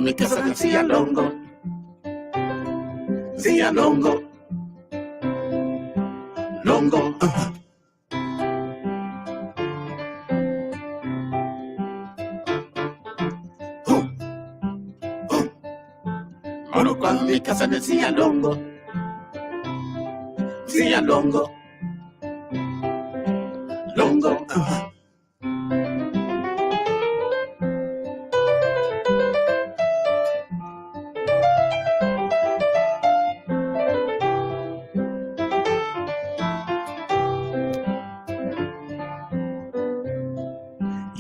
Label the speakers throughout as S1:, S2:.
S1: Because see a longo, longo. Mono kwa because I see a longo, longo.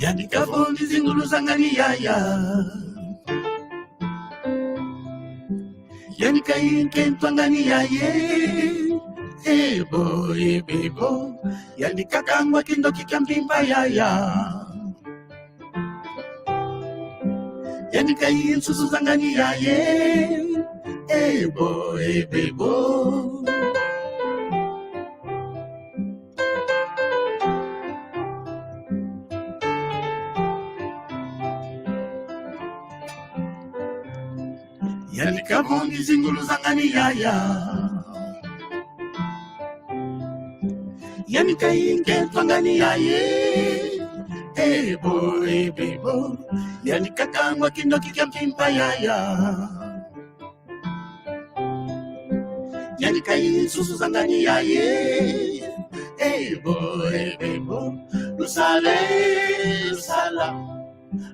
S1: Yani Gabon zingulu zangani yaya. Yani kain kentwangani yaye. Ebo ebebo. Yani kakangwa kindo kikampimpa yaya. Yani kain susu zangani yaye. Ebo ebebo. Yani Gabon zingulu zangani yaya. Yani kain kentwangani yaye. Ebo ebebo. Yani kakangwa kindo kikampimpa yaya. Yani kain susu zangani yaye. Ebo ebebo. Lusale, lusala.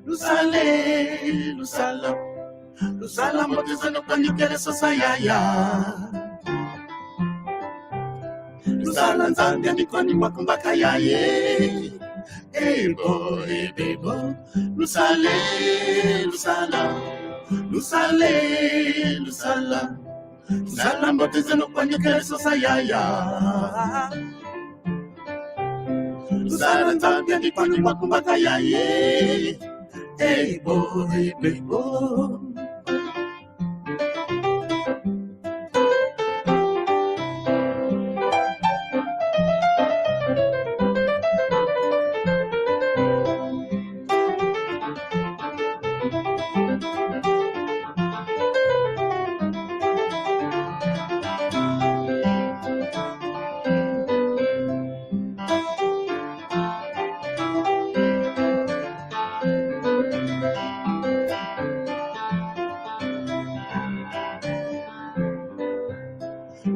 S1: Lusale, lusala. Lusala moteza no kanyukere sasa yaya. Lusala nzambia mikwani mwakumbaka yaye. Ebo ebebo. Lusale, lusala. Lusale, lusala. Lusala moteza no kanyukere sasa yaya. Lusala nzambia mikwani mwakumbaka yaye. Ebo ebebo.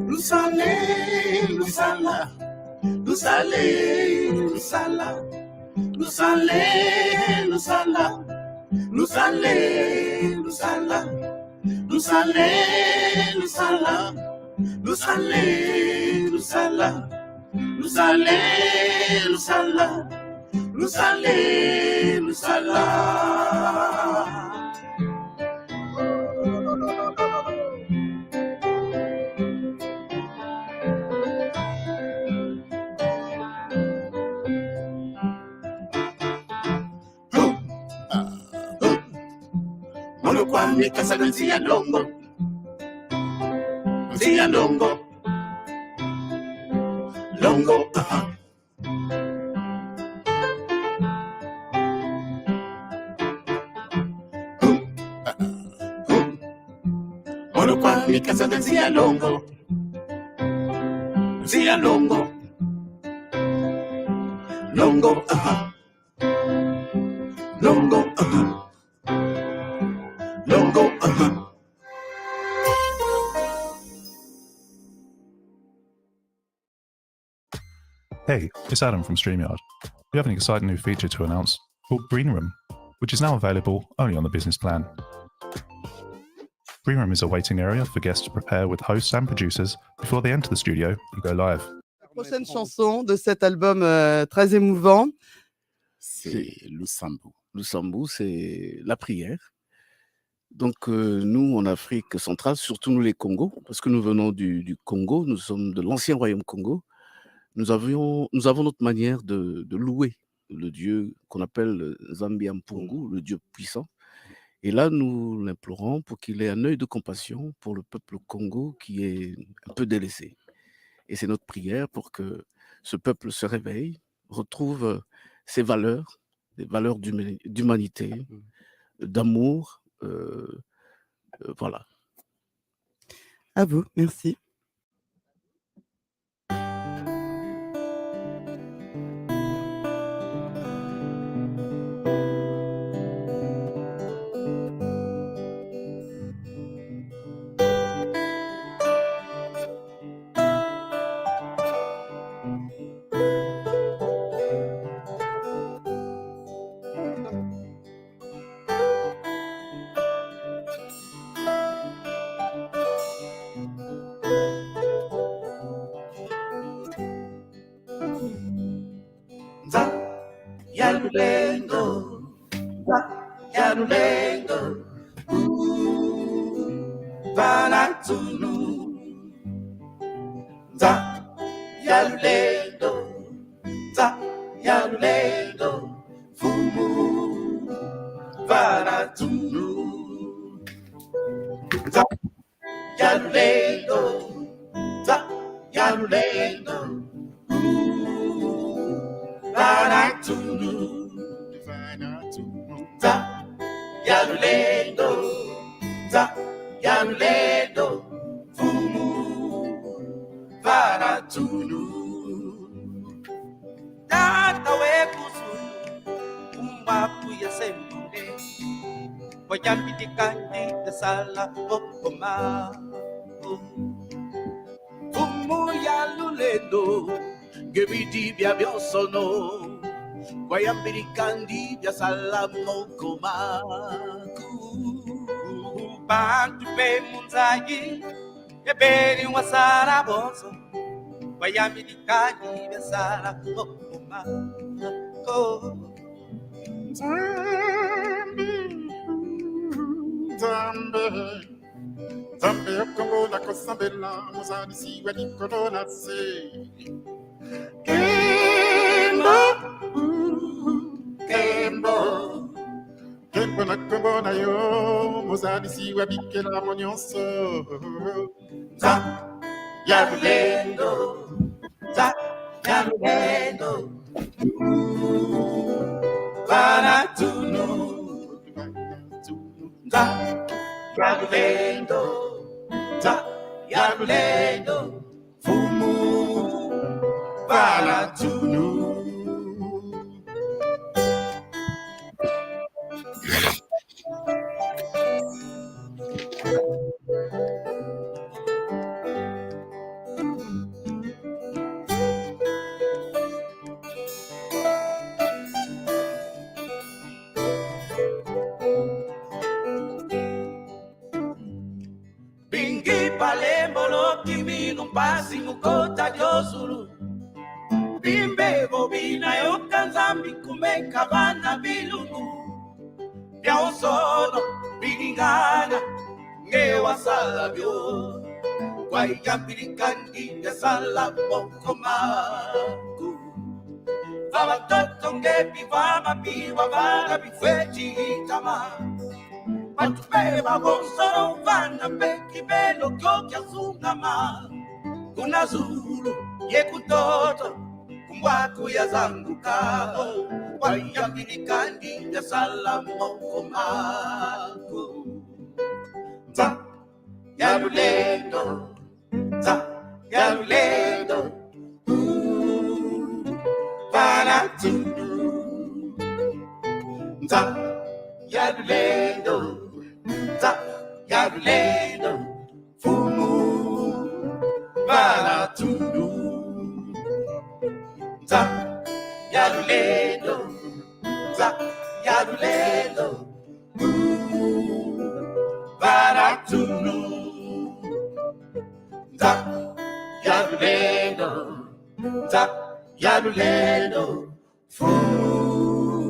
S1: Lusale, lusala, lusale, lusala, lusale, lusala, lusale, lusala, lusale, lusala, lusale, lusala, lusale, lusala, lusale, lusala. Mono kwa mikasa na nzia longo, longo. Mono kwa mikasa na nzia longo, longo. Longo, longo.
S2: Hey, it's Adam from StreamYard. We have an exciting new feature to announce called Green Room, which is now available only on the business plan. Green Room is a waiting area for guests to prepare with hosts and producers before they enter the studio and go live.
S3: La prochaine chanson de cet album très émouvant,
S1: c'est le sambou.
S3: Le sambou, c'est la prière. Donc, nous, en Afrique centrale, surtout nous les Congos, parce que nous venons du Congo, nous sommes de l'ancien royaume Congo, nous avons notre manière de louer le Dieu qu'on appelle Zambi Mpungu, le Dieu puissant. Et là, nous l'implorons pour qu'il ait un œil de compassion pour le peuple Congo qui est un peu délaissé. Et c'est notre prière pour que ce peuple se réveille, retrouve ses valeurs, des valeurs d'humanité, d'amour. Voilà.
S4: À vous, merci.
S1: Yalulendo, Yalulendo, Banatunu, Yalulendo, Yalulendo, Fumu, Banatunu, Yalulendo, Yalulendo, Banatunu, Yalulendo, Yalulendo, Fumu, Banatunu, Tata wekusu, Umapu ya semune, Wayambi di kandi de sala okoma, Fumu Yalulendo, Gebidi bia biosono, Wayambiri kandi bia salamo komaku. Bantu pe munzagi, eberi wasara bonso, Wayambiri kandi bia salamo komaku.
S5: Zambe Congo la Kosambela, Mozadi si wadi Corona se. Kembo na Congo na yo, Mozadi si wadi Kela Monionso.
S1: Yalulendo, Yalulendo, Banatunu, Yalulendo, Yalulendo, Fumu, Banatunu. Bingi palembolo kimi numpasi mukota josuru. Bimbe bobina yokanzambi kumeka bana bilungu. Bya usono bigingana ngewa salabyo. Waiyambirikandi ya salabo komaku. Vava toto ngepi vama piwa vana bifechi itama. Matupeba bonsoro vana peki belo kyokia sungama. Kuna zulu yekutoto kumwaku ya zanguka. Waiyambirikandi ya salamo komaku. Yalulendo, Yalulendo, Banatunu, Yalulendo, Yalulendo, Fumu, Banatunu, Yalulendo, Yalulendo, Banatunu. Yalulendo, Yalulendo, Fumu.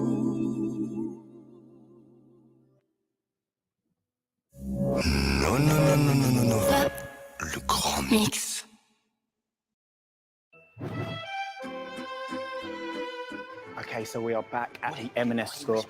S1: Mix.
S6: Okay, so we are back at the M&S store.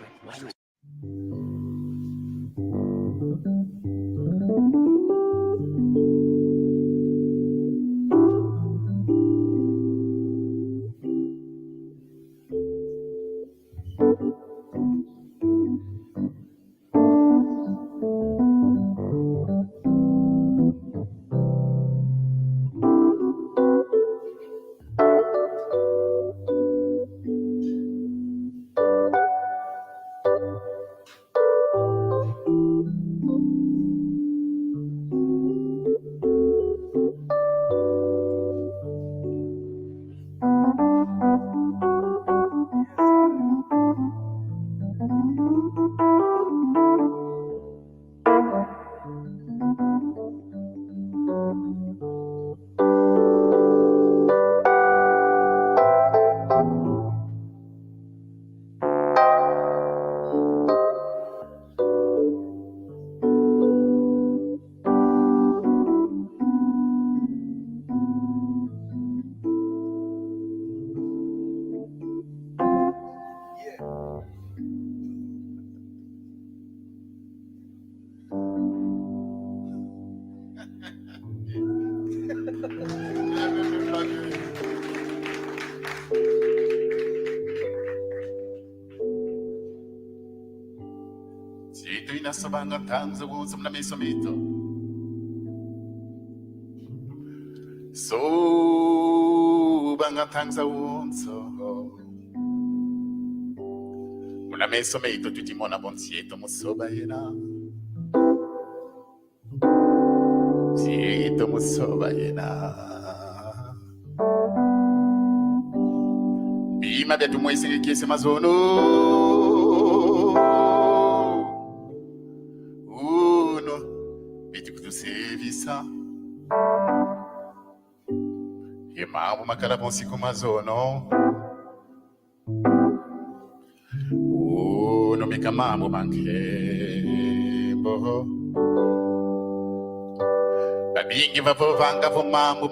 S5: Sito inasabanga tanza wunza mna mesomito. So banga tanza wunza. Mna mesomito tutimona bonsieto musoba yena. Sieto musoba yena. Bima betu mwese kese mazono. Serviça e mambo makala bonsi kumazono no meka mambo mankembo babingi vavanga vo mambo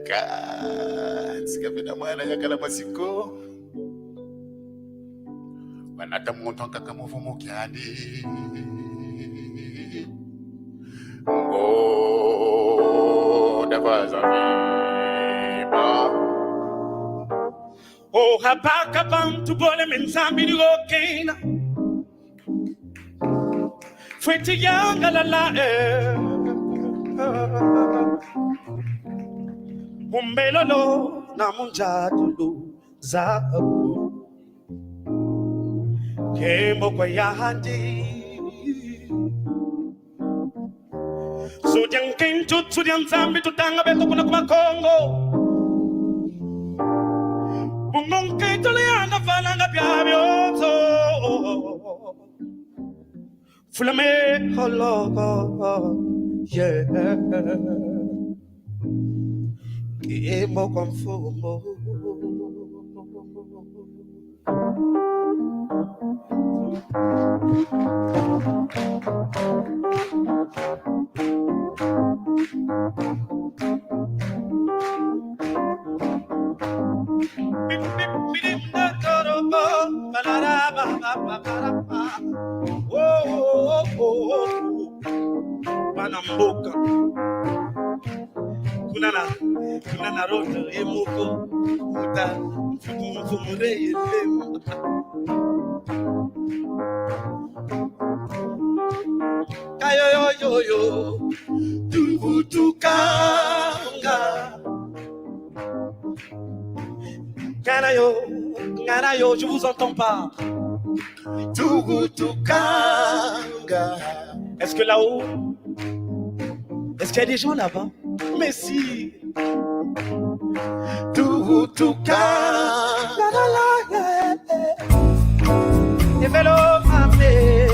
S5: kansi kapena mwana yakala masiko Wanata montonka kama vumo kyandi Ngo davaza viba
S1: Oh, habaka bantu bole menzambi ni okena Fweti yanga la Umbelolo na munjadulu zabu Kembo kwa yahandi Sudian kentu sudian zambi tutanga beto kuna kuma Congo Bungong kentu leanda falanga piabioto Fulame hologo Yeah Kembo kwa mfumo Panamboka Kunana roto emuko Muta Mfumure yelema Kayo yo yo yo Tuvutukanga Canayo, je vous entends pas
S5: Tuvutukanga
S1: Est-ce que là-haut Est-ce qu'il y a des gens là-bas? Mais si
S5: Tuvutukanga
S1: Et vélo mamé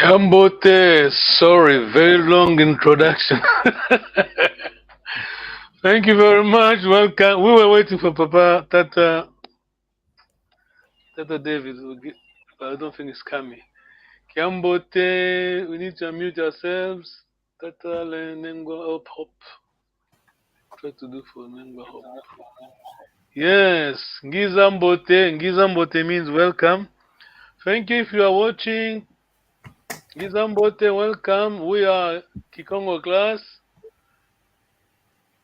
S7: Kiambote, sorry, very long introduction. Thank you very much. Welcome. We were waiting for Papa Tata David. But I don't think it's coming. Kiambote, we need to unmute ourselves. Tata Nengo Hop Hop. Try to do for Nengo Hop. Yes, Ngizambote. Ngizambote means welcome. Thank you if you are watching. Ngizambote, welcome. We are Kikongo class.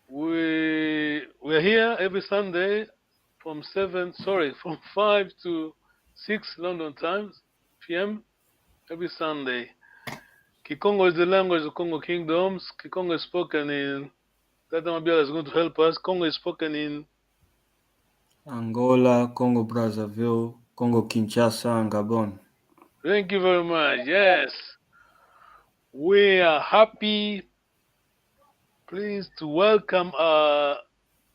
S7: We're here every Sunday from 5 to 6 London times PM every Sunday. Kikongo is the language of Kongo Kingdoms. Kikongo is spoken in Tata Mabiala is going to help us. Congo is spoken in
S8: Angola, Congo Brazzaville, Congo Kinshasa, and Gabon.
S7: Thank you very much. Yes. We are happy, pleased to welcome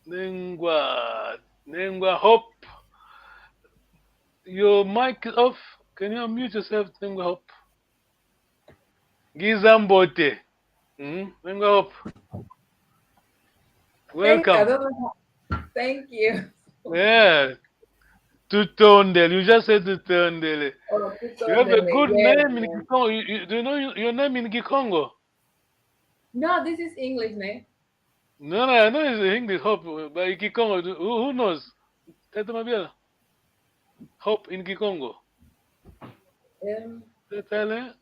S7: Nengwa Hope. Your mic is off. Can you unmute yourself, Nengwa Hope? Gizambote. Nengwa Hope. Welcome.
S9: Thank you.
S7: Yeah. Tutondele. You just said Tutondele.
S9: Oh,
S7: You have a good
S9: yes,
S7: name in Kikongo. Do you know your name in Kikongo?
S9: No, this is English name.
S7: No, I know it's English Hope, but in Kikongo, who knows? Tata Mabiala. Hope in Kikongo. Tata.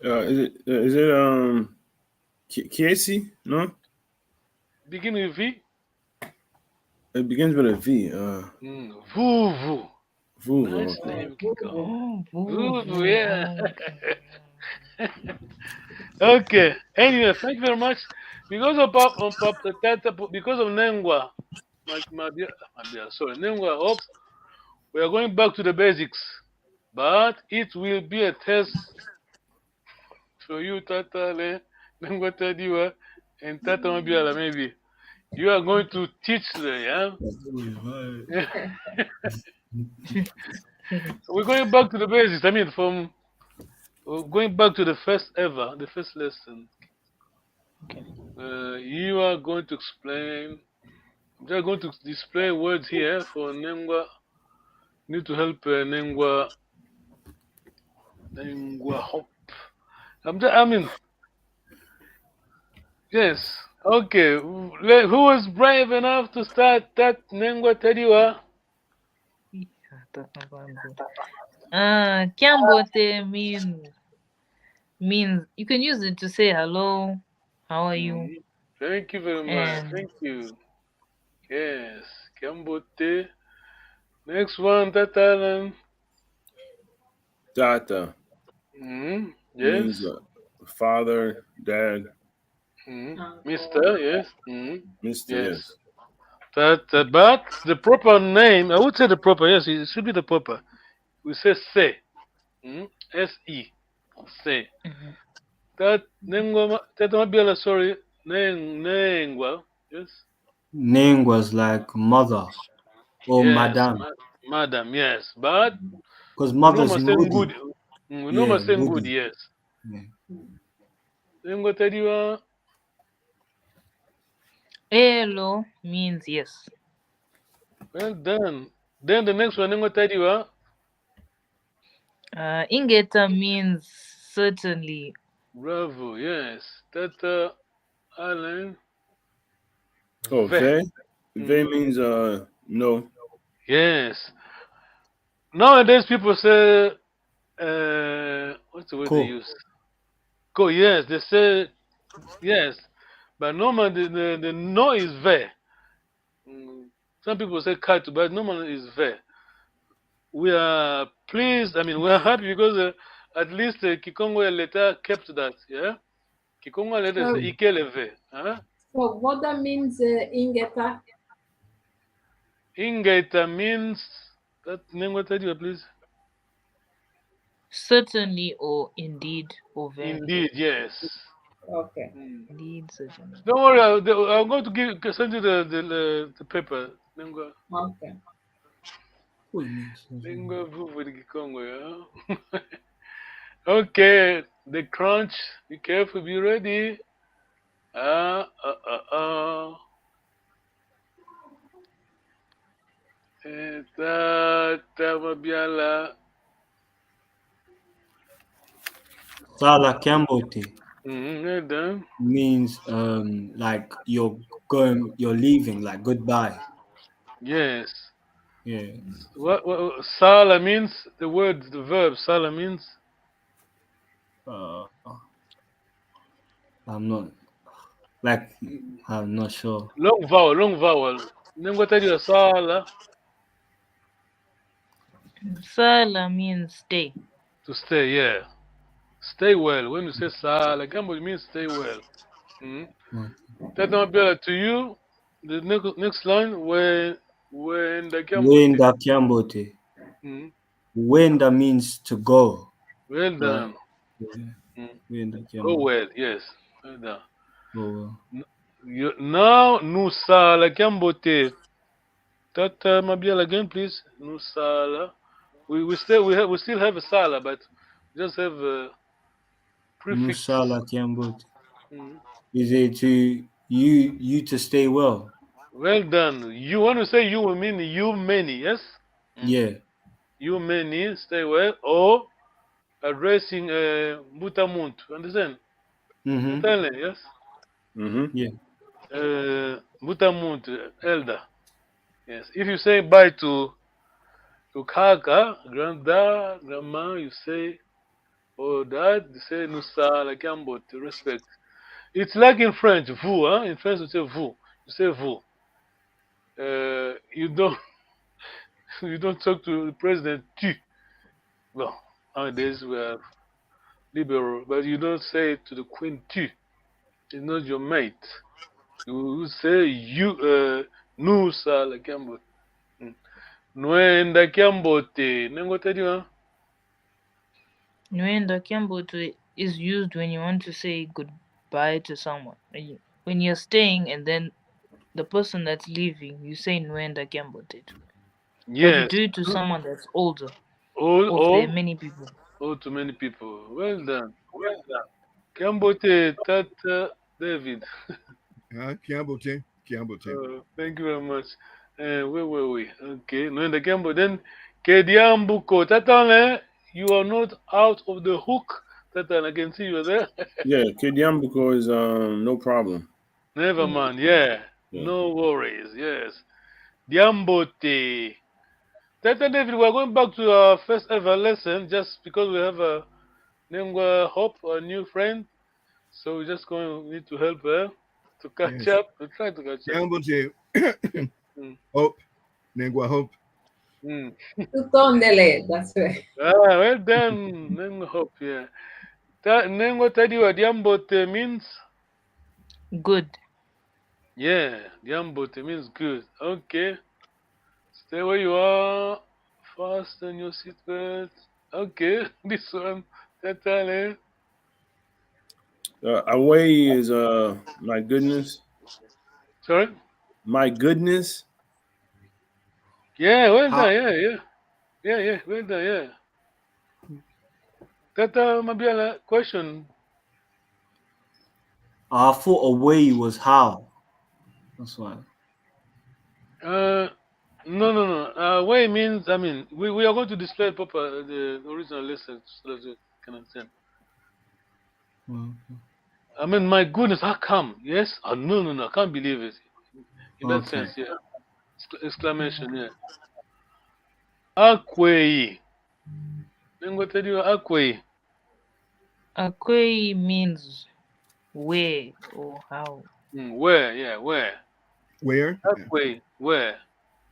S10: Is it Kiesi? No?
S7: Begin with V?
S10: It begins with a V.
S7: Vuvu.
S10: Vuvu.
S7: Nice name, Kikongo.
S9: Oh,
S7: Vuvu, yeah. Okay. Anyway, thank you very much. Because of because of Nengwa, Nengwa Hope, we are going back to the basics. But it will be a test for you, Tata Nengwa Tadiwa, and Tata Mabiala, maybe. You are going to teach them, yeah? We're going back to the basics. I mean, we're going back to the first lesson. You are going to explain. They're going to display words here for Nengwa. Need to help Nengwa Hope. Yes. Okay. Who was brave enough to start that Nengwa Tediwa?
S11: Kiambote means you can use it to say hello. How are you?
S7: Thank you very much. Thank you. Yes. Kiambote. Next one, Tata.
S10: Tata.
S7: Yes.
S10: Means father, dad.
S7: Mr. Yes.
S10: Mr.
S7: Yes. But the proper name, I would say the proper, yes, it should be the proper. We say Se. S-E. Se. That Nengwa, sorry, Nengwa, yes?
S8: Nengwa's like mother or
S7: yes,
S8: madam.
S7: Madam, yes. But
S8: because mother's in
S7: good. We know saying good, yes. Nengwa Tediwa.
S11: Hello means yes.
S7: Well done. Then the next one, Nengwa Tediwa.
S11: Ingeta means certainly.
S7: Bravo, yes. Tata Alan.
S10: Oh, Ve? Ve means no.
S7: Yes. Nowadays people say what's the word they use? Go, yes, they say yes. But normally the no is Ve. Some people say cut, but normally is Ve. We are pleased, we are happy because at least Kikongo letter kept that, yeah? Kikongo letter say Ikele Ve.
S9: So what that means, Ingeta?
S7: Ingeta means that name what you please?
S11: Certainly or indeed or very.
S7: Indeed, yes.
S9: Okay.
S11: Indeed, certainly.
S7: Don't worry, I'm going to send you the paper.
S9: Okay.
S7: Okay, the crunch. Be careful. Be ready. Mabiala.
S8: Sala Kiambote
S7: Well done.
S8: means like you're leaving, like goodbye.
S7: Yes.
S8: Yeah.
S7: What Sala means? The verb Sala means.
S8: I'm not sure.
S7: Long vowel. Then what tell you Sala?
S11: Sala means stay.
S7: To stay, yeah. Stay well. When you say Sala, Gambo it means stay well. That might be to you. The next line when the Gambo.
S8: Wenda Kiambote. Wenda means to go.
S7: Well done.
S8: Wenda
S7: Go
S8: Kiambote.
S7: well, yes. Well done.
S8: Oh,
S7: Now, nous Sala Gambote. That Mabiel again, please. Nous Sala. We still have a Sala, but just have a prefix.
S8: Musala Kiambote. Is it to you to stay well?
S7: Well done. You want to say you mean you many, yes?
S8: Yeah.
S7: You many, stay well. Or addressing Mutamuntu. Understand? Italian, yes?
S8: Yeah.
S7: Mutamuntu, elder. Yes. If you say bye to Kaka, granddad, grandma, you say, oh dad, you say Nusa, like Ambo, to respect. It's like in French, vous, huh? In French, you say vous. You say vous. You don't talk to the president tu. Well, nowadays we are liberal, but you don't say it to the queen tu. It's not your mate. You say you nous ça la Kiambote. Nwenda Kiambote. Nengote diwa.
S11: Nwenda Kiambote is used when you want to say goodbye to someone. When you're staying and then the person that's leaving, you say Nwenda Kiambote.
S7: Yes.
S11: But you do it to someone that's older.
S7: Or
S11: there are many people.
S7: Oh, too many people. Well done. Kiambote, Tata David.
S5: Kiambote.
S7: Thank you very much. Wait. Okay. Nwenda Kiambote. Then Kediambuko. Tata, you are not out of the hook. Tata, I can see you there.
S10: Yeah, Kidiambuko is no problem.
S7: Never mind. Yeah. No worries. Yes. Diambote. Tata David, we're going back to our first ever lesson just because we have a Nengwa Hope, a new friend. So we're just need to help her to catch up. We'll try to catch up.
S5: Kiambote. Hope. Nengwa Hope.
S9: Tutondele, that's right.
S7: Well done. Nengwa Hope, yeah. Nengwa Tadiwa Diambote means?
S11: Good.
S7: Yeah, Diambote means good. Okay. Stay where you are. Fasten your seatbelt. Okay, this one. Tata.
S10: Away is my goodness.
S7: Sorry?
S10: My goodness.
S7: Yeah, well done. Yeah, well done. Yeah. Tata Mabiala, question.
S8: I thought away was how. That's why.
S7: No. Way means, I mean, we are going to display proper the original lesson so that you can understand. I mean, my goodness, how come? Yes? Oh, no, I can't believe it. In that sense, yeah. Exclamation, yeah. Akwe. Then what tell you, Akwe?
S11: Akwe means where or how.
S7: Where, yeah, where?
S5: Where?
S7: Akwe, where?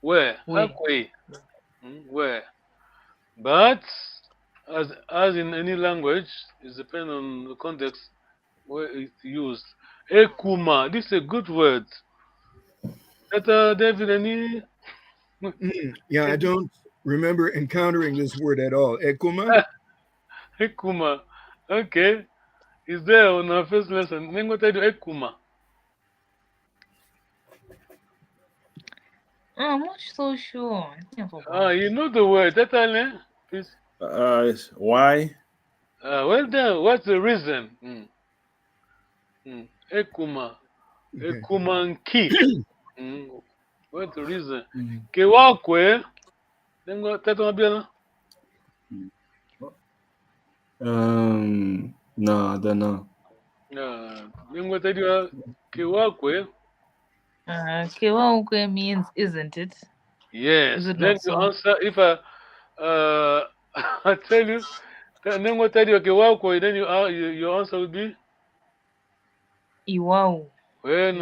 S7: Akwe. Where? But, as in any language, it depends on the context where it's used. Ekuma, this is a good word. David, any?
S5: Yeah, I don't remember encountering this word at all. Ekuma?
S7: Ekuma. Okay. It's there on our first lesson. Then what I do, Ekuma.
S11: I'm not so sure.
S7: You know the word. Please.
S10: Why?
S7: Well done. What's the reason? Ekuma.
S12: Okay.
S7: Ekumanki. What's the reason? Kewakwe. Nengo tata mabia
S8: No, I don't know.
S7: na. Nengo tadi kewakwe.
S11: Kikongo means isn't it?
S7: Yes.
S11: Is it
S7: Then
S11: not
S7: you
S11: so?
S7: answer if I tell you. Nengo tadi kewakwe. Then your answer would be.
S11: Iwao.
S7: Well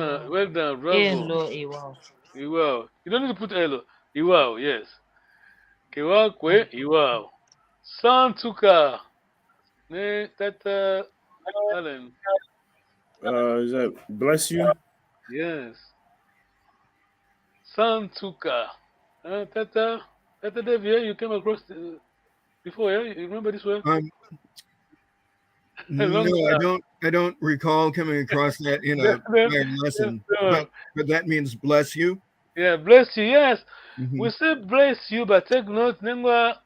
S7: done, bravo.
S11: Hello, Iwao.
S7: Iwao. You don't need to put elo. Iwao, yes. Kewakwe, Iwao. Santuka. Ne tata Alan.
S10: Is that bless you?
S7: Yes. Santuka. Tata Dev, yeah, you came across before, yeah? You remember this word?
S12: No, I don't recall coming across that in a lesson. But that means bless you.
S7: Yeah, bless you, yes. We say bless you, but take note, Nengwa,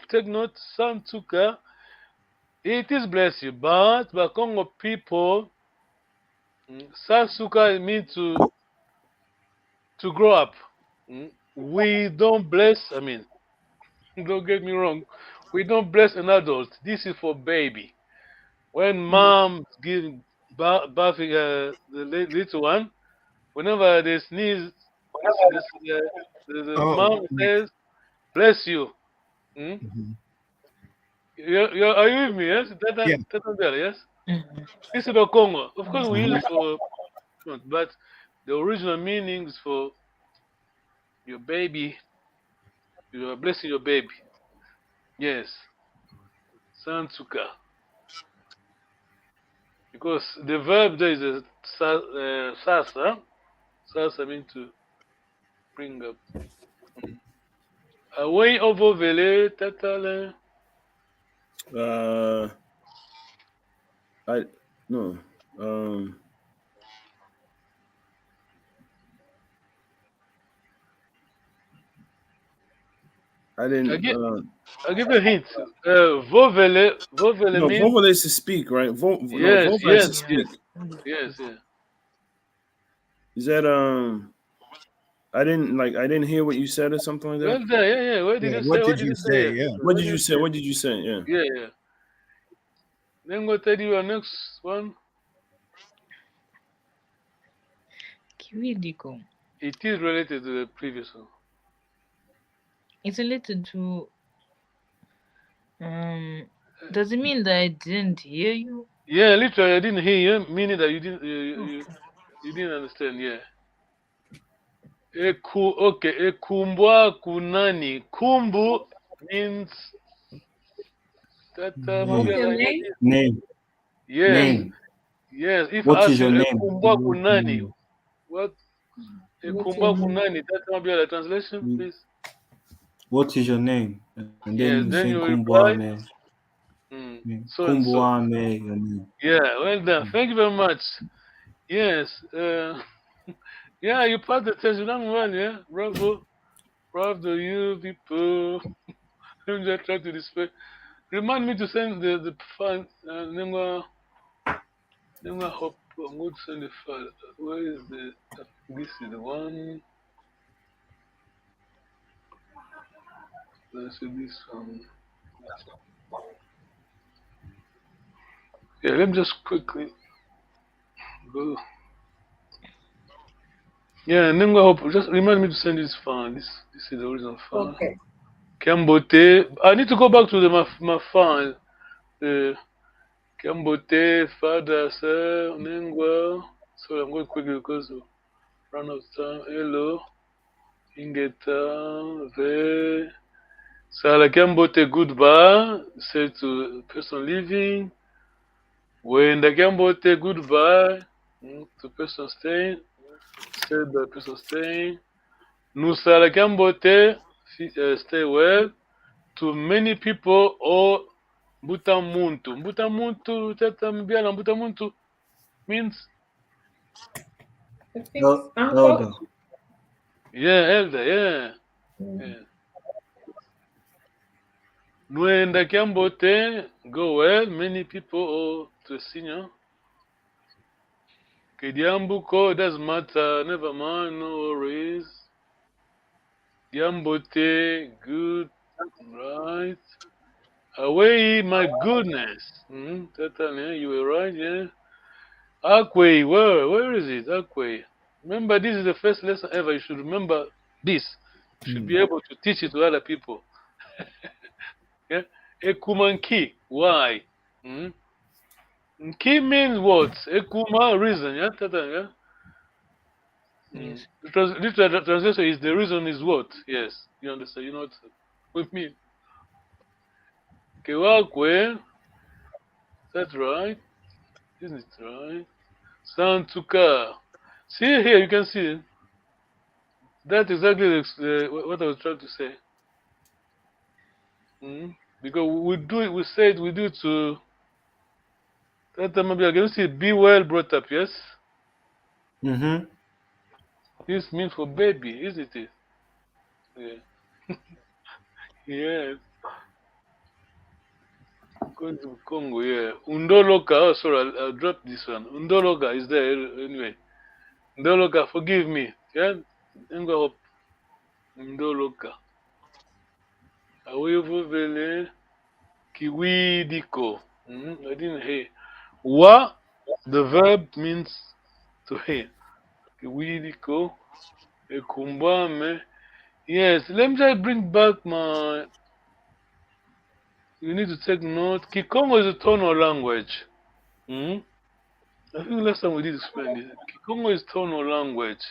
S7: take note, Santuka. It is bless you, but Congo people, Sansuka means to grow up. We don't bless, don't get me wrong, we don't bless an adult. This is for baby. When mom gives birth the little one, whenever they sneeze, the mom says, bless you. Are you with me? Yes? Yes? This is the Congo. Of course, we use it for, but the original meaning is for your baby. You are blessing your baby. Yes. Santuka. Because the verb there is a sasa. Sasa means to bring up. Away over vele tatale.
S10: I no. I didn't.
S7: I'll give you a hint. Vovele
S10: No,
S7: means.
S10: vovele is to speak, right?
S7: Yes,
S10: vovele is to speak.
S7: Yes.
S10: Is that I didn't hear what you said or something like that.
S7: Well done, yeah. What did you say?
S12: What did you say? Yeah.
S10: What did you say? What did you say? Yeah.
S7: Yeah. Then go tell you our next one.
S11: Kiwidiko.
S7: It is related to the previous one.
S11: It's related to. Does it mean that I didn't hear you?
S7: Yeah, literally, I didn't hear you, meaning that you didn't understand. Yeah. Okay. Ekumbwa kunani. Kumbu means that.
S9: What's your name?
S8: Name.
S7: Yes.
S8: Name.
S7: Yes. If
S8: What
S7: I
S8: is your name?
S7: Ekumbwa kunani. What? Ekumbwa kunani. That might be the translation, please.
S8: What is your name? And then
S7: Yes,
S8: you
S7: then
S8: say
S7: you
S8: Kumbuame.
S7: Kumbuame,
S8: your name.
S7: Yeah, well done. Thank you very much. Yes. Yeah, you passed the test. You done well, yeah? Bravo. Bravo to you people. Let me just try to display. Remind me to send the file. Nenga hope I'm going to send the file. Where is the. This is the one. Let's see this one. Yeah, let me just quickly go. Yeah, Nenga hope. Just remind me to send this file. This is the original file.
S9: Okay.
S7: Kambote. I need to go back to my file. Kambote, father, sir, Nengwa. So I'm going quickly because of run out of time. Hello. Ingeta, Ve. Sala Kambote, goodbye. Say to the person leaving. When the Kambote, goodbye. To person staying. Say the person staying. Nusala Kambote, stay well. To many people or Mbutamuntu. Mbutamuntu, tata mbiana Mbutamuntu means
S8: Elder.
S7: yeah, elder, yeah. Nuenda Kiambote, go well, many people to senior. Kidiambuko, doesn't matter, never mind, no worries. Diambote, good, right. Away, my goodness. Totally, you were right, yeah. Akwe, where is it? Akwe. Remember, this is the first lesson ever. You should remember this. You should be able to teach it to other people. Yeah. Ekumanki. Why? Ki means what? Ekuma, reason. Yeah. Yeah.
S11: Yes.
S7: The translation is the reason is what? Yes. You understand? You know what with me. Kewakwe. That's right. Isn't it right? Santuka. See here, you can see. That's exactly what I was trying to say. Because we do it, we said we do it to. That time maybe I can see be well brought up, yes? This means for baby, isn't it? Yeah. Yes. Going to Congo, yeah. Undoloka, oh sorry, I'll drop this one. Undoloka is there anyway. Undoloka, forgive me. Yeah? Ngo up. Undoloka. Awevo vele. Kiwidiko. I didn't hear. Wa, the verb means to hear. Kiwidiko. Ekumbame. Yes, let me just bring back my. You need to take note. Kikongo is a tonal language. I think last time we did explain this. Kikongo is tonal language.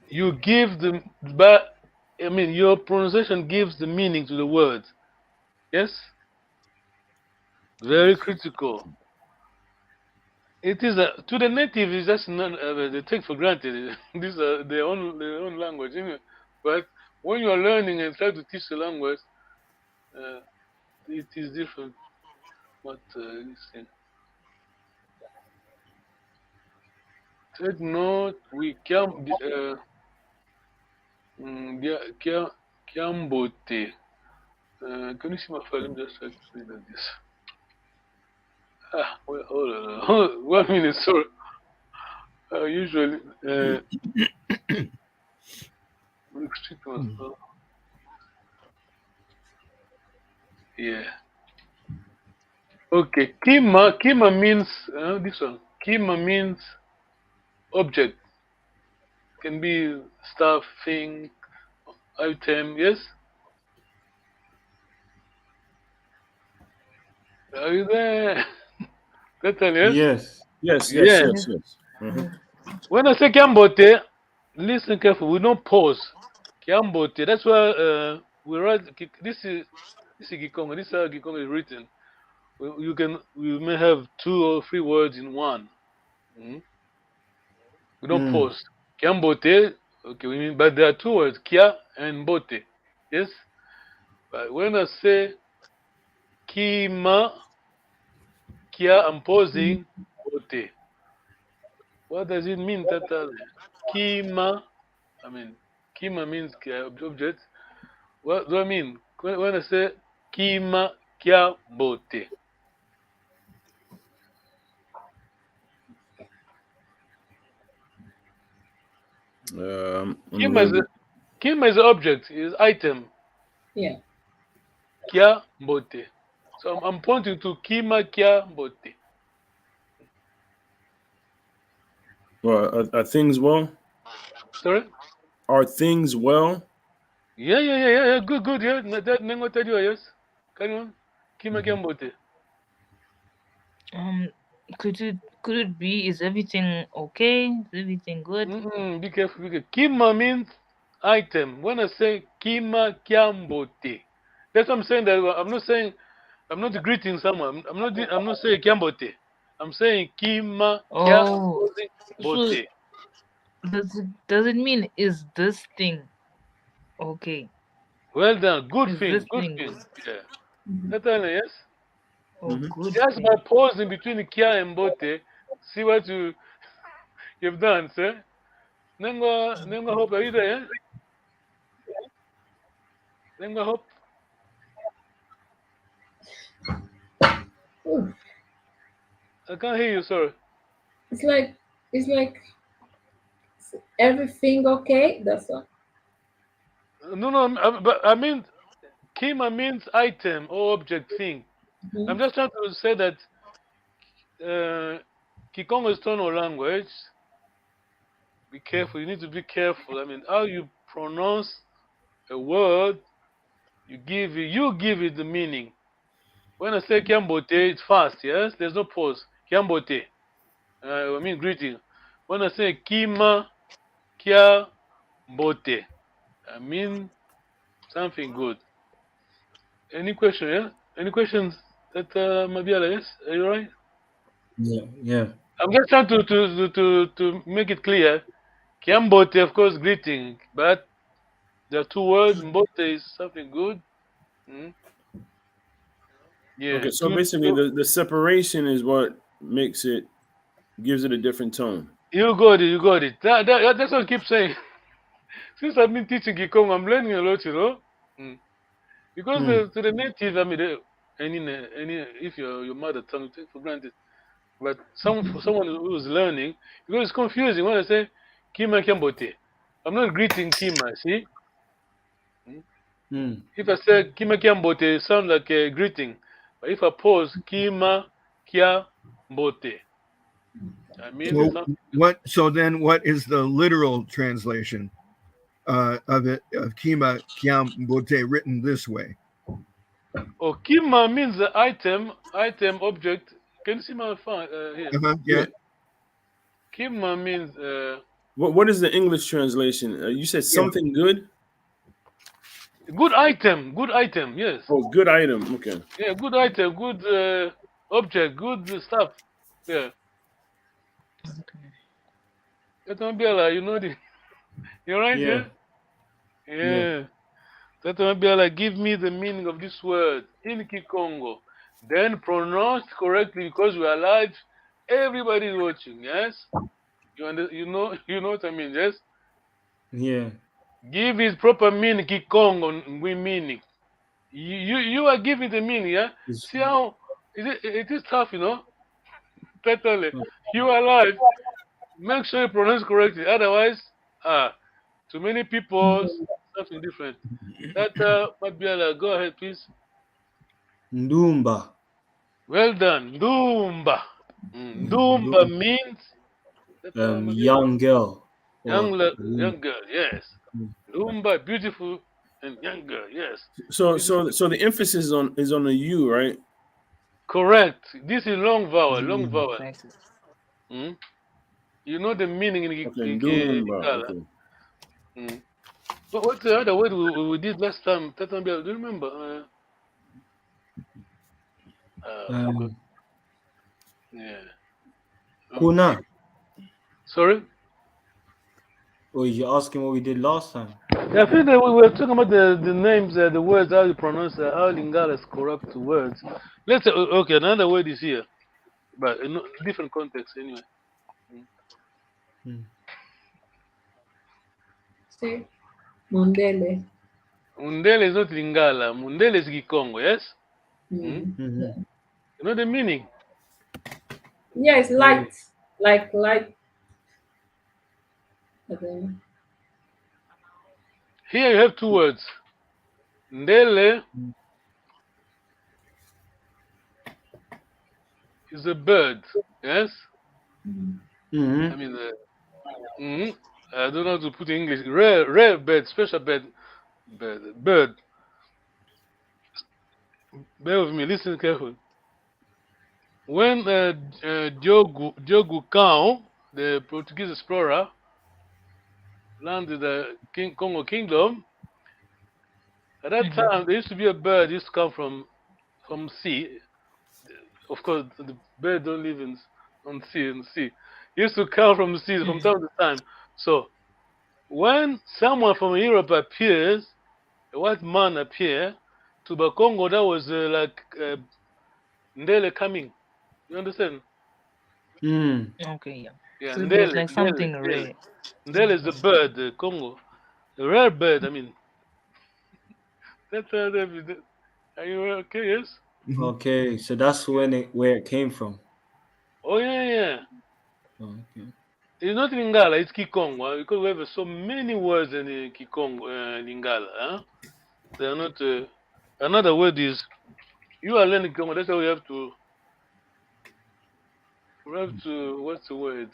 S7: You give the, but I mean, your pronunciation gives the meaning to the word. Yes? Very critical. It is to the native. It's just not. They take for granted. These are their own language. But when you are learning and try to teach the language, it is different. What listen. Take note. We can Kiambote. Can you see my file? Let me just try to say like this. Well, hold on. 1 minute, sorry. Usually, restrict myself. Yeah. Okay. Kima means this one. Kima means object. Can be stuff, thing, item. Yes. Are you there? That's all, yes?
S10: Yes.
S7: When I say Kiambote, listen carefully. We don't pause. Kiambote. That's why we write. This is Kikongo. This is how Kikongo is written. We may have 2 or 3 words in one. We don't pause. Kiambote. Okay, we mean, but there are 2 words, Kia and Bote. Yes. But when I say Kima, Kia, I'm pausing. Bote. What does it mean, Tata? Kima. I mean, Kima means object. What do I mean? When I say Kima Kya Bote. Kima is the object, is item.
S9: Yeah.
S7: Kya Bote. So I'm pointing to Kima Kya Bote.
S10: Well, are things well?
S7: Sorry?
S10: Are things well?
S7: Yeah. Good. Yeah. That Nengo tell you, yes. Carry on. Kima Kya Bote.
S11: Could it be? Is everything okay? Is everything good?
S7: Be careful. Kima means item. When I say Kima Kya Bote, that's what I'm saying. That I'm not greeting someone. I'm not saying Kiambote. I'm saying Kima
S11: Oh,
S7: Bote.
S11: so does it mean is this thing okay?
S7: Well done. Good
S11: Is
S7: thing.
S11: this
S7: Good
S11: thing
S7: thing.
S11: good?
S7: Yeah. That's all, yes.
S11: Oh, good
S7: Just
S11: thing.
S7: by pausing between Kia and Bote, see what you've done, sir. Nengo hope are you there? Then I hope.
S9: Ooh,
S7: I can't hear you, sorry.
S9: it's like everything okay? That's all.
S7: No, but I mean, Kima means item or object thing.
S9: Mhm.
S7: I'm just trying to say that Kikongo is tonal language. Be careful. You need to be careful. I mean, how you pronounce a word, you give it the meaning. When I say Kiambote, it's fast. Yes, there's no pause. Kiambote. I mean greeting. When I say Kima Kia Bote, I mean something good. Any question? Yeah. Any questions? That Mabiala, yes? Are you right?
S8: Yeah.
S7: I'm just trying to make it clear. Kiambote, of course, greeting, but there are two words. Mbote is something good. Mm? Yeah,
S10: Okay, so basically the separation is what gives it a different tone.
S7: You got it. You got it. That's what I keep saying. Since I've been teaching Kikongo, I'm learning a lot. Mm. Because to the native, I mean, any if your mother tongue, you take for granted. But for someone who's learning, because it's confusing when I say Kima Kiambote. I'm not greeting Kima. See. If I say Kima Kiambote, it sounds like a greeting. But if I pause Kima Kiambote, I mean
S12: So
S7: something.
S12: So then, what is the literal translation of it of Kima Kiambote written this way?
S7: Oh, Kima means the item, object. Can you see my phone here?
S12: Yeah.
S7: Kima means
S10: What is the English translation? You said something good.
S7: good item. Good item. Yes.
S10: Oh, good item. Okay.
S7: Yeah, good item. Good object. Good stuff. Yeah. That one be like, you know the. You're right.
S8: Yeah.
S7: Yeah. That one be like, give me the meaning of this word in Kikongo, then pronounce correctly because we are live. Everybody's watching. Yes. You know. You know what I mean. Yes.
S8: Yeah.
S7: Give it proper meaning, Kikongo, we meaning. You are giving the meaning, yeah? See how it is tough, Totally. You are alive. Make sure you pronounce correctly. Otherwise, too many people, something different. That Mabiala, go ahead, please.
S8: Ndumba.
S7: Well done. Ndumba. Ndumba means
S8: Young girl.
S7: young girl, yes. Ndumba, beautiful and young girl, yes.
S10: So the emphasis is on the U, right?
S7: Correct. This is long vowel. You know the meaning in
S10: Ndumba.
S7: Lingala.
S10: Okay.
S7: But what's the other word we did last time? Do you remember? Yeah.
S8: Kuna.
S7: Sorry?
S8: Or you're asking what we did last time?
S7: Yeah, I think that we were talking about the names, the words, how you pronounce how Lingala is corrupt to words. Let's say, okay, another word is here, but in different context anyway.
S9: Say Mundele.
S7: Mundele is not Lingala. Mundele is Kikongo, yes?
S9: Mm.
S7: You know the meaning?
S9: Yeah, it's light. Like light. Okay.
S7: Here you have two words. Ndele is a bird, yes? I mean, I don't know how to put in English. Rare bird, special bird. Bird. Bear with me, listen carefully. When Diogo Cao, the Portuguese explorer, landed the Congo Kingdom, at that time there used to be a bird used to come from sea. Of course, the bird don't live on sea. He used to come from the sea from time to time. So when someone from Europe appears, a white man appear to the Congo, that was like Ndele coming. You understand?
S11: Okay, yeah.
S7: Yeah,
S11: So it was like something rare.
S7: Ndele is the bird, the Congo. A rare bird, I mean. That's David. Are you okay? Yes.
S8: Okay, so that's where it came from.
S7: Oh yeah.
S8: Oh, okay.
S7: It's not Lingala, it's Kikongo, because we have so many words in Kikongo, Lingala. Huh? They are not. Another word is you are learning Kikongo. That's why we have to. What's the word?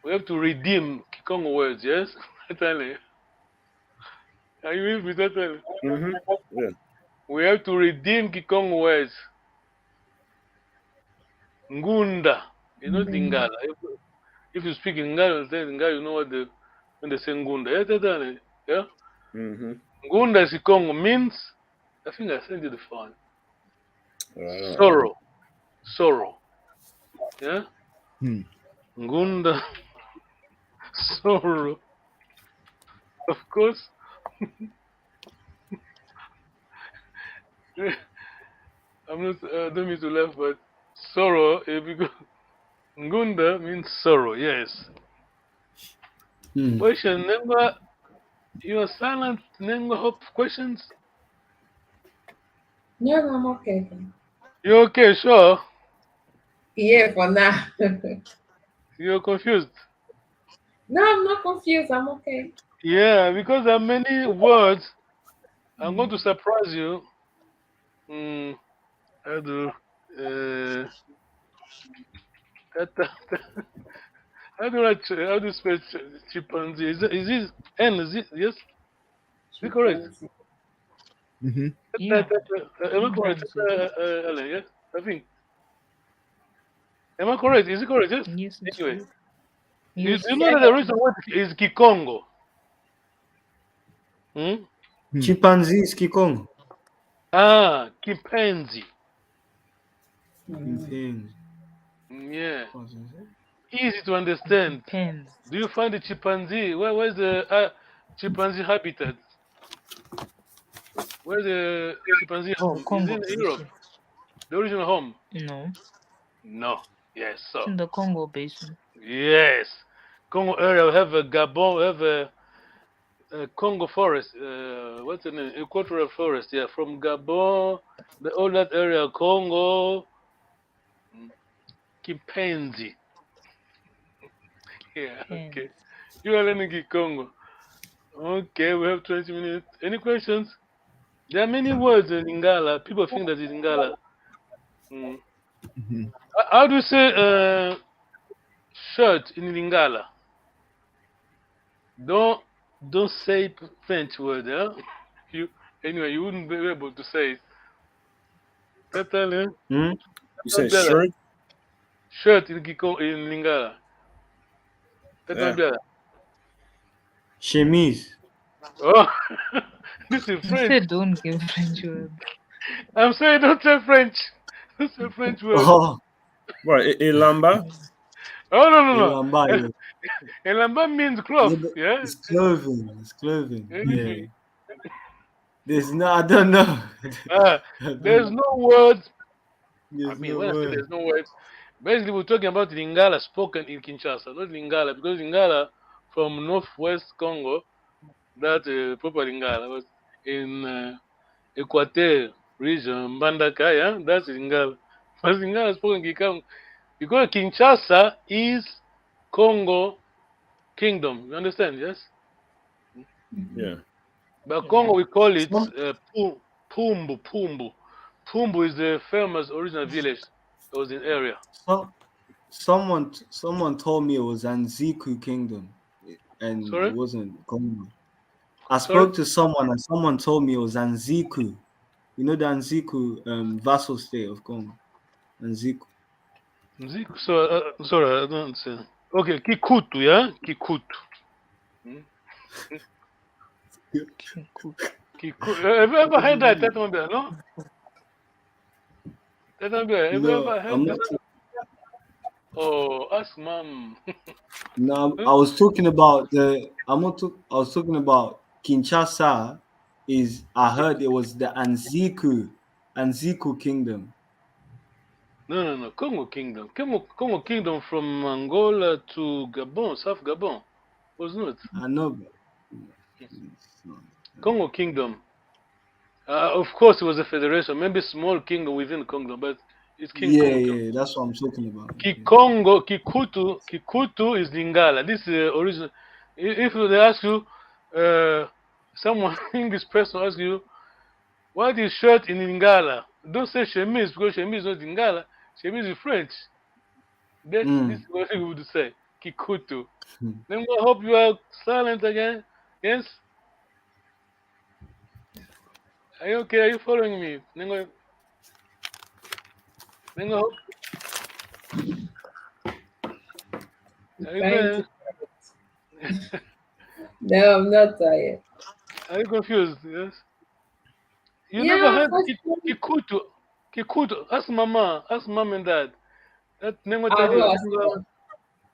S7: We have to redeem Kikongo words. Yes. Totally. Are you with me? Totally.
S10: Yeah.
S7: We have to redeem Kikongo words. Ngunda. It's not Lingala. If you speak Lingala, say Lingala, you know what when they say Ngunda. Yeah, totally. Yeah. Ngunda is Kikongo means. I think I sent you the phone. Sorrow. Yeah? Ngunda. Sorrow. Of course. I'm not, I don't mean to laugh, but sorrow, because Ngunda means sorrow, yes. Question number, you are silent, number hope questions?
S9: No, I'm okay.
S7: You okay, sure?
S9: Yeah, for now.
S7: You're confused?
S9: No, I'm not confused. I'm okay.
S7: Yeah, because there are many words. I'm going to surprise you. How do how do you spell chimpanzee? Is it N? Is it yes? Is it correct?
S11: Yeah.
S7: Am I correct? Alan, yes? I think. Am I correct? Is it correct? Yes?
S11: Yes, it's
S7: Anyway.
S11: true.
S7: You
S11: Yes.
S7: know that the reason why is Kikongo?
S8: Chimpanzees, Kikongo.
S7: Kimpanzee.
S8: Chimpanzee.
S7: Yeah. Easy to understand. Do you find the chimpanzee? Where's the chimpanzee habitat? Where's the chimpanzee
S11: Oh,
S7: home? Is
S11: Congo
S7: it in Europe?
S11: Basin.
S7: The original home?
S11: No,
S7: No. Yes,
S11: it's
S7: so.
S11: in the Congo Basin.
S7: Yes. Congo area, we have a Gabon, we have a Congo forest. What's the name? Equatorial forest, yeah. From Gabon, all that area, Congo, Kimpenzi. Yeah, okay. You are learning Kikongo. Okay, we have 20 minutes. Any questions? There are many words in Lingala. People think that it's Lingala. How do you say shirt in Lingala? Don't say French word, yeah? Anyway, you wouldn't be able to say it.
S10: You said shirt?
S7: Shirt in Lingala.
S10: Yeah.
S8: Chemise.
S7: Oh, this is
S11: You
S7: French.
S11: said don't give French word.
S7: I'm saying don't say French. Don't say French word.
S8: Oh.
S10: Right, Ilamba?
S7: Oh, no.
S8: Ilamba, yeah.
S7: Ilamba means cloth, yeah?
S8: It's clothing. It's clothing. Yeah. I don't know.
S7: There's no word.
S8: There's
S7: When
S8: no
S7: I say
S8: word.
S7: there's no word, basically we're talking about Lingala spoken in Kinshasa, not Lingala, because Lingala from northwest Congo, that proper Lingala was in Equateur region, Mbandaka, yeah? That's Lingala. But Lingala spoken in Kikongo. Because Kinshasa is Congo Kingdom. You understand? Yes?
S10: Yeah.
S7: But Congo, we call it Pumbu. Pumbu is the famous original village that was in area.
S8: Someone told me it was Anziku Kingdom, and
S7: Sorry?
S8: it wasn't Congo. I spoke to someone, and someone told me it was Anziku. You know the Anziku vassal state of Congo. Anziku.
S7: So, sorry, I don't understand. Okay, Kikutu, yeah? Kikutu. Have you ever heard that, Tetamabia, no? Tetamabia, have you ever heard that? Oh, ask mom.
S8: No, I was talking about I was talking about Kinshasa. I heard it was the Anziku Kingdom.
S7: No. Congo Kingdom. Congo Kingdom from Angola to Gabon, South Gabon. Was not.
S8: I know.
S7: Congo Kingdom. Of course, it was a federation, maybe small kingdom within Congo, but it's
S8: Yeah,
S7: Congo Kingdom.
S8: yeah, that's what I'm talking about.
S7: Kikongo, Kikutu is Lingala. This is original. If they ask you, someone English person asks you, what is shirt in Lingala? Don't say chemise because chemise is not Lingala. Chemise is French. This is what you would say. Kikutu. Then I hope you are silent again. Yes? Are you okay? Are you following me? Then I hope. Are you
S9: Trying to.
S7: there?
S9: No, I'm not tired.
S7: Are you confused? Yes. You never
S9: Yeah,
S7: heard
S9: first
S7: Kikutu. Kikutu. Ask mama. Ask mom and dad. That Nengo
S9: I
S7: tell you.
S9: lost.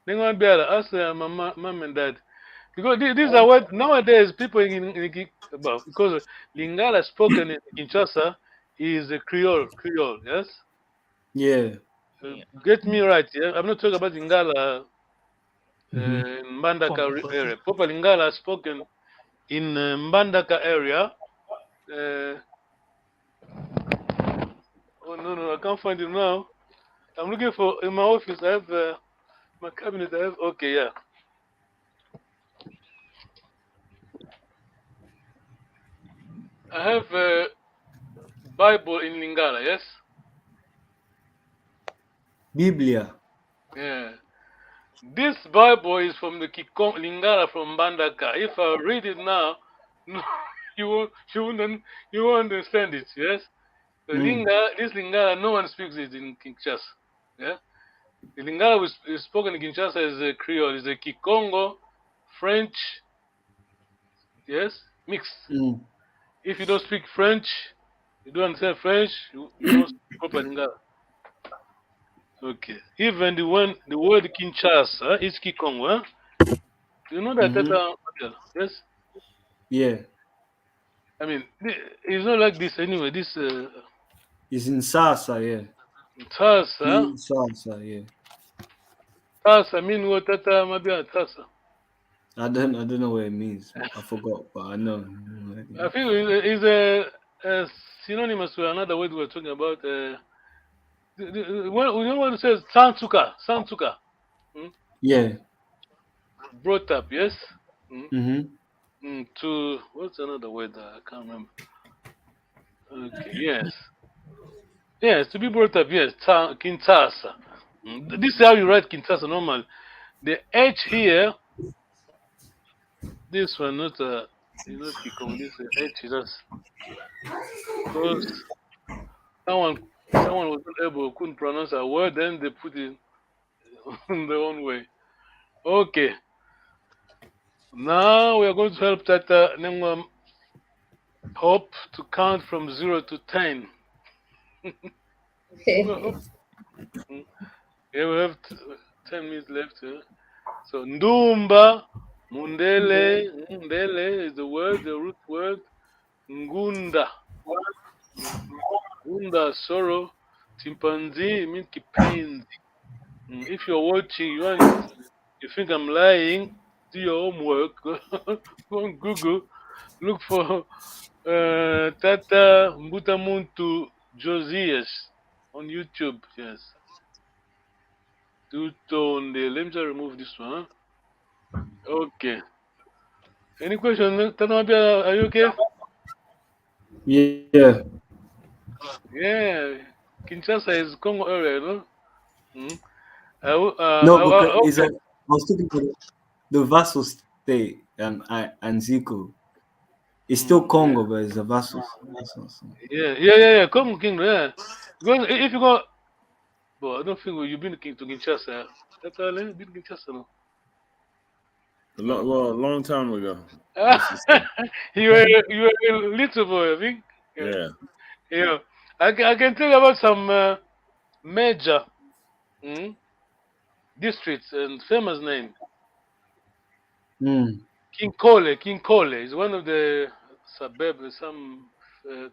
S7: Nengo Biala. Ask mom and dad. Because these are what nowadays people well, because Lingala spoken in Kinshasa is a Creole, yes?
S8: Yeah.
S7: Get me right, yeah? I'm not talking about Lingala in Mbandaka area. Proper Lingala spoken in Mbandaka area. Oh no, I can't find it now. I'm looking for in my office. I have my cabinet. I have okay, yeah. I have a Bible in Lingala. Yes.
S8: Biblia.
S7: Yeah. This Bible is from the Kikongo Lingala from Mbandaka. If I read it now, no, you won't understand it. Yes. The this Lingala, no one speaks it in Kinshasa. Yeah. The Lingala is spoken in Kinshasa is a Creole, is a Kikongo, French, yes, mixed. If you don't speak French, you don't understand French, you don't speak proper Lingala. Okay. Even the word Kinshasa is Kikongo, huh? You know that yes?
S8: Yeah.
S7: I mean, it's not like this anyway. This
S8: It's in Sasa, yeah.
S7: Tasa.
S8: Sasa, yeah.
S7: Tasa mean what? Tata maybe Tasa.
S8: I don't know what it means. I forgot, but I know.
S7: I think it's a synonymous with another word we're talking about. You know what it says? Sansuka.
S8: Yeah.
S7: Brought up, yes?
S8: Mm-hmm.
S7: What's another word? I can't remember. Okay, yes. Yes, to be brought up, yes. Kinshasa. This is how you write Kinshasa normal. The H here, this one, not Kikongo. This H is just because someone was not able, couldn't pronounce a word, then they put it in their own way. Okay. Now we are going to help Tata Nengwam Hope to count from 0 to 10. Yeah, we have 10 minutes left. So Ndumba, Mundele is the word, the root word. Ngunda, Ngunda, sorrow. Chimpanzee means kipenzi. If you're watching, you think I'm lying, do your homework. Go on Google, look for Tata Mbutamuntu Josias on YouTube. Yes. Let me just remove this one. Okay. Any question? Tata Mabia, are you okay?
S8: Yeah.
S7: Yeah. Kinshasa is Congo area, no?
S8: No, because
S7: Okay.
S8: I was talking about the vassal state, Anzico. It's still Congo, but it's a vassal.
S7: Yeah. Congo Kingdom, yeah. Because if you go, but I don't think you've been to Kinshasa. That's all, been to Kinshasa, no?
S10: A long time ago.
S7: you were a little boy, I think. Yeah. I can tell you about some major districts and famous name. Kinkole is one of the suburbs, some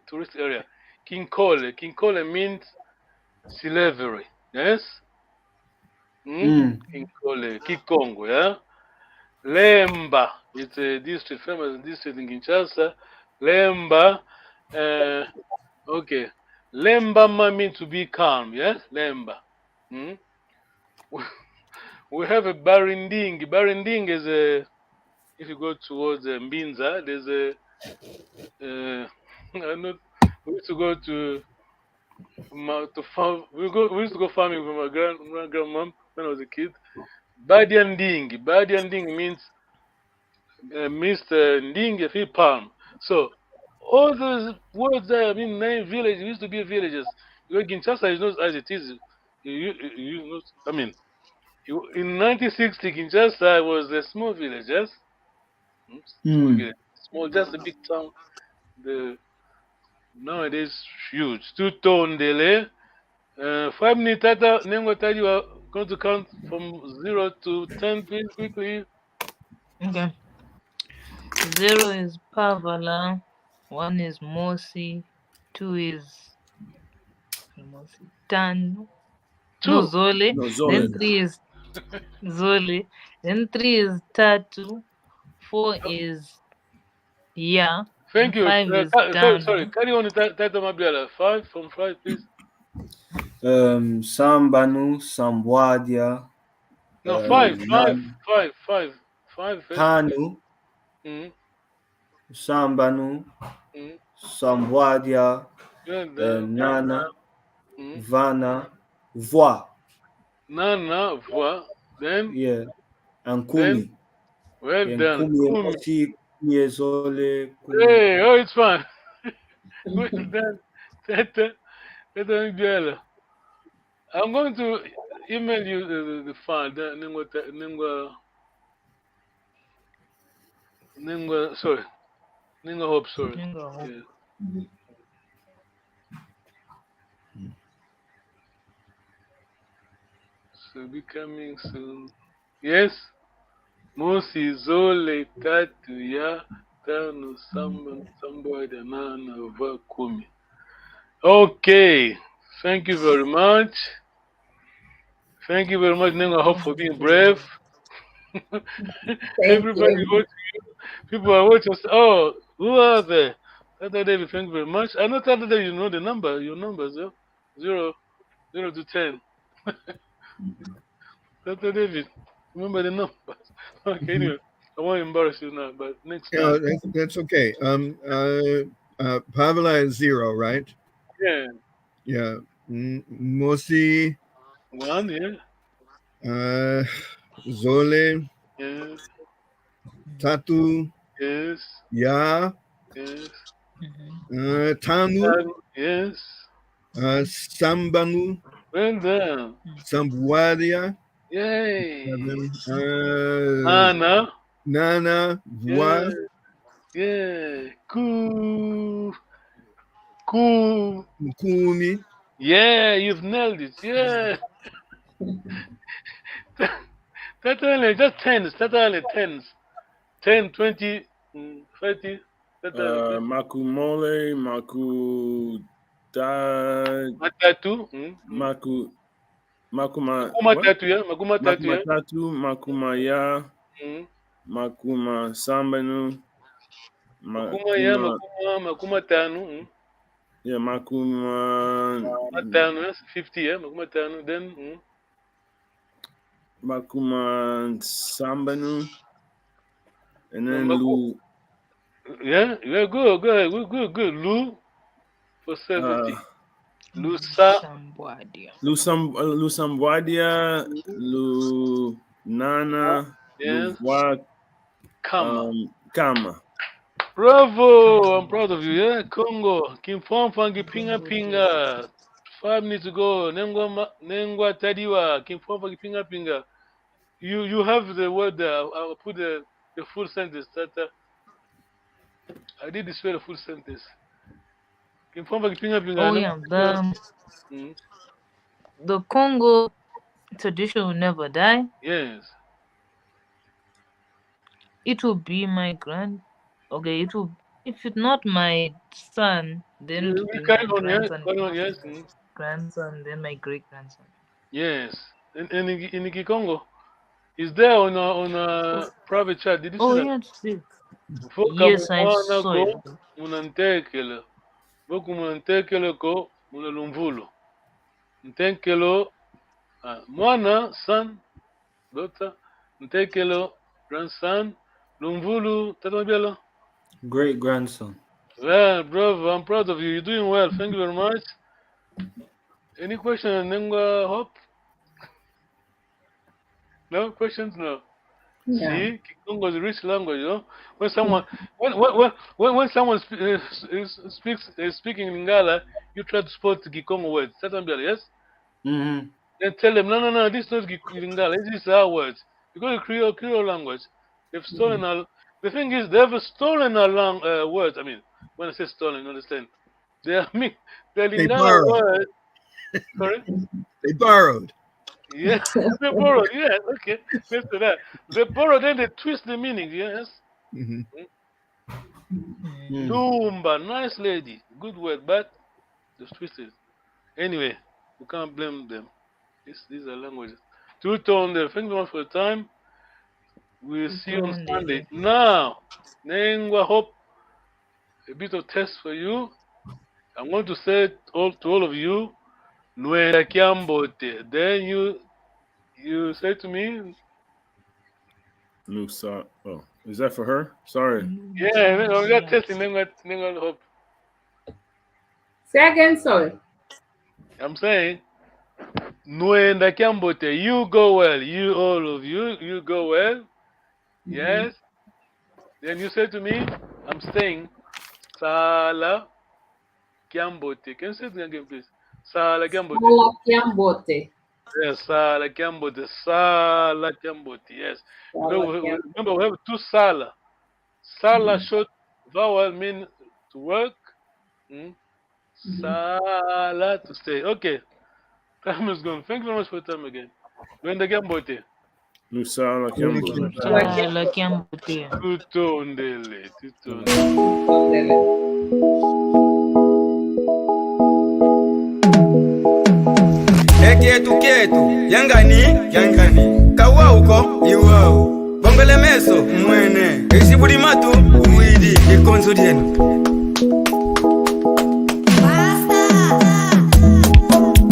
S7: tourist area. Kinkole means slavery. Yes. Kinkole, Kikongo, yeah. Lemba, it's a district, famous district in Kinshasa. Lemba. Okay. Lemba means to be calm. Yes, Lemba. Hmm? We have a Barinding. Barinding is a. If you go towards Mbinza, there's a. I'm not, we used to go to farm. We used to go farming with my grandmom when I was a kid. Badianding. Badianding means Mr. Nding if he palm. So all those words there, I mean, name village used to be villages. Kinshasa is not as it is. I mean, in 1960, Kinshasa was a small village, yes? Small village. Small, just a big town. The nowadays huge. Two tone dele. 5 minutes later, Nengo you are going to count from 0 to 10, please, quickly.
S11: Okay. 0 is Pavala, 1 is Mosi, 2 is Tan. No, Zole.
S10: No, Zole.
S11: Then 3 is Zole. Then 3 is Tatu. 4 is Ya.
S7: Thank you.
S11: 5 is
S7: Sorry, carry on the title, Mabiala. 5 from 5, please.
S8: Sambanu, Sambwadia.
S7: No, 5.
S8: Tanu, Sambanu, Sambwadia, Nana, Vana, Voi.
S7: Nana, Voi. Then?
S8: Yeah. And Kumi.
S7: Well done.
S8: Kumi. Zole, Kumi.
S7: Hey, oh, it's fine. Well done. I'm going to email you the file. Sorry. Ninga Hope, sorry.
S11: Ninga Hope.
S7: Yeah. So becoming soon. Yes? Mosi Zole Tatu Ya Tanu somebody Nana Vakumi. Okay. Thank you very much. Thank you very much, Ninga Hope, for being brave. Everybody watching you. People are watching. Oh, who are they? Tata David, thank you very much. I know Tata David, you know the number. Your numbers, yeah? 0 to 10. Tata David, remember the numbers. Okay, anyway, I won't embarrass you now, but next time.
S12: Yeah, that's okay. Pavla is 0, right?
S7: Yeah.
S12: Yeah. Mosi.
S7: 1, yeah.
S12: Zole.
S7: Yeah.
S12: Tatu.
S7: Yes.
S12: Ya.
S7: Yes.
S12: Tanu.
S7: Yes.
S12: Sambanu.
S7: Well done.
S12: Sambwadia.
S7: Yay.
S12: Nana. Voi.
S7: Yeah. Cool.
S12: Kumi.
S7: Yeah, you've nailed it. Yeah. That's only just tens. That's only tens. 10, 20, 30.
S10: Makumole, Maku
S7: Matatu. Makumatatu, yeah.
S10: Makumatatu, Makumaya, Makuma Sambanu,
S7: Makumatanu.
S10: Yeah, Makuma.
S7: Matanu, that's 50, yeah. Makumatanu. Then.
S10: Makuma Sambanu. And then Lu.
S7: Yeah, good. Lu for 70.
S10: Lusambwadia, Lu Nana,
S7: yes.
S10: Lu Kama.
S7: Bravo! I'm proud of you. Yeah, Congo. Kimfomfangi pinga pinga. 5 minutes ago. Nengwa tadiwa. Kimfomfangi pinga pinga. You have the word there. I'll put the full sentence. I did this way the full sentence. Kimfomfangi pinga pinga.
S11: Oh yeah, the Congo tradition will never die.
S7: Yes.
S11: It will be my Okay, it will. If it's not my son, then it will be my grandson.
S7: Yes.
S11: Grandson, then my great grandson.
S7: Yes. In Kikongo, is there on a private chat? Did you see that?
S11: Oh yes, Yes, I saw
S7: go
S11: it.
S7: munantekele. Boku munantekele ko munalumvulo. Ntekelo mwana son daughter ntekelo grandson lumvulu tatamabela.
S8: Great grandson.
S7: Well, brother, I'm proud of you. You're doing well. Thank you very much. Any questions, Nengwa Hope? No questions? No.
S9: Yeah.
S7: See, Kikongo is a rich language, you know. When someone, when someone speaks speaking in Lingala, you try to spot the Kikongo words. Yes.
S8: Mm-hmm.
S7: Then tell them, no, this is not Lingala. This is our words because the Creole language. They've stolen our. The thing is, they have stolen our words. I mean, when I say stolen, you understand? They're Lingala
S12: borrowed.
S7: words. Sorry.
S12: They borrowed.
S7: Yeah, they borrowed. Yeah, okay. Let's do that. They borrowed, then they twist the meaning. Yes.
S12: Mm-hmm.
S7: Dumba, nice lady, good word, but just twisted. Anyway, we can't blame them. These are languages. Two-tone there. Thank you very much for the time. We'll see you on Sunday. Now, Nengwa Hope, a bit of test for you. I'm going to say to all of you, Nwenda Kiambote. Then you say to me,
S10: Nusa. Oh, is that for her? Sorry.
S7: yeah, we got testing Nengwa Hope.
S9: Say again, sorry.
S7: I'm saying, Nwenda Kiambote, you go well. You, all of you, you go well. Yes. Then you say to me, I'm staying. Sala Kiambote. Can you say it again, please? Sala Kiambote.
S9: Sala Kiambote.
S7: Yes, Sala Kiambote. Sala Kiambote. Yes. Remember, we have two Sala. Sala short vowel mean to work. Sala to stay. Okay. Time is gone. Thank you very much for your time again. Nwenda Kiambote.
S10: Nusala Kiambote.
S11: Sala Kiambote.
S7: Tutondele.
S13: Kietu yangani kawa uko iwao bongole meso mwene isibudi matu uwidi ikonzo dienu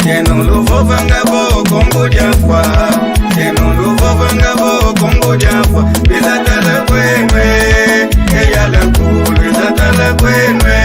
S13: Yeno luvo vangabo Congo diafwa Yeno luvo vangabo Congo diafwa Bizatala kwenwe Eyala kulu bizatala kwenwe